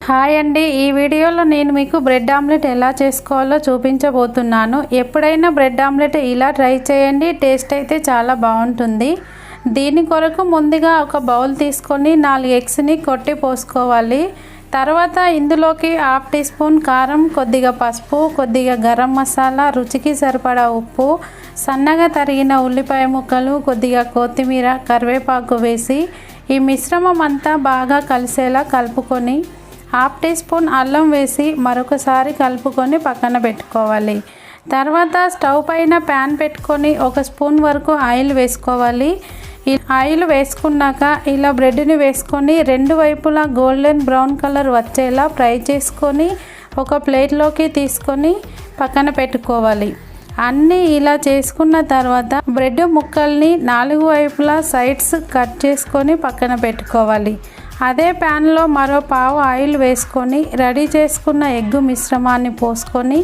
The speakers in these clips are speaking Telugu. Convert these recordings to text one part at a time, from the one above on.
హాయ్ అండి, ఈ వీడియోలో నేను మీకు బ్రెడ్ ఆమ్లెట్ ఎలా చేసుకోవాలో చూపించబోతున్నాను. ఎప్పుడైనా బ్రెడ్ ఆమ్లెట్ ఇలా ట్రై చేయండి, టేస్ట్ అయితే చాలా బాగుంటుంది. దీని కొరకు ముందుగా ఒక బౌల్ తీసుకొని 4 ఎగ్స్ని కొట్టి పోసుకోవాలి. తర్వాత ఇందులోకి 1/2 టీ స్పూన్ కారం, కొద్దిగా పసుపు, కొద్దిగా గరం మసాలా, రుచికి సరిపడా ఉప్పు, సన్నగా తరిగిన ఉల్లిపాయ ముక్కలు, కొద్దిగా కొత్తిమీర, కరివేపాకు వేసి ఈ మిశ్రమం అంతా బాగా కలిసేలా కలుపుకొని 1/2 టీ స్పూన్ అల్లం వేసి మరొకసారి కలుపుకొని పక్కన పెట్టుకోవాలి. తర్వాత స్టవ్ పైన ప్యాన్ పెట్టుకొని 1 స్పూన్ వరకు ఆయిల్ వేసుకోవాలి. ఈ ఆయిల్ వేసుకున్నాక ఇలా బ్రెడ్ని వేసుకొని 2 వైపులా గోల్డెన్ బ్రౌన్ కలర్ వచ్చేలా ఫ్రై చేసుకొని ఒక ప్లేట్లోకి తీసుకొని పక్కన పెట్టుకోవాలి. అన్నీ ఇలా చేసుకున్న తర్వాత బ్రెడ్ ముక్కల్ని 4 వైపులా సైడ్స్ కట్ చేసుకొని పక్కన పెట్టుకోవాలి. అదే ప్యాన్లో మరో పావు ఆయిల్ వేసుకొని రెడీ చేసుకున్న ఎగ్ మిశ్రమాన్ని పోసుకొని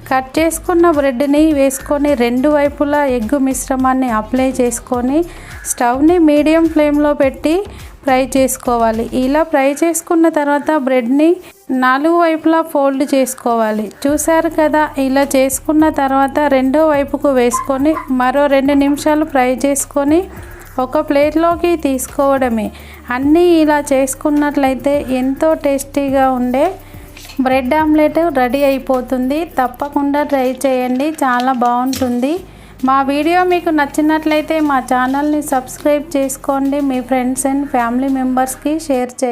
కట్ చేసుకున్న బ్రెడ్ని వేసుకొని 2 వైపులా ఎగ్ మిశ్రమాన్ని అప్లై చేసుకొని స్టవ్ని మీడియం ఫ్లేమ్లో పెట్టి ఫ్రై చేసుకోవాలి. ఇలా ఫ్రై చేసుకున్న తర్వాత బ్రెడ్ని 4 వైపులా ఫోల్డ్ చేసుకోవాలి. చూసారు కదా, ఇలా చేసుకున్న తర్వాత రెండో వైపుకు వేసుకొని మరో 2 నిమిషాలు ఫ్రై చేసుకొని ఒక ప్లేట్లోకి తీసుకోవడమే. అన్నీ ఇలా చేసుకున్నట్లయితే ఎంతో టేస్టీగా ఉండే బ్రెడ్ ఆమ్లెట్ రెడీ అయిపోతుంది. తప్పకుండా ట్రై చేయండి, చాలా బాగుంటుంది. మా వీడియో మీకు నచ్చినట్లయితే మా ఛానల్ని సబ్స్క్రైబ్ చేసుకోండి. మీ ఫ్రెండ్స్ అండ్ ఫ్యామిలీ మెంబర్స్కి షేర్ చేయండి.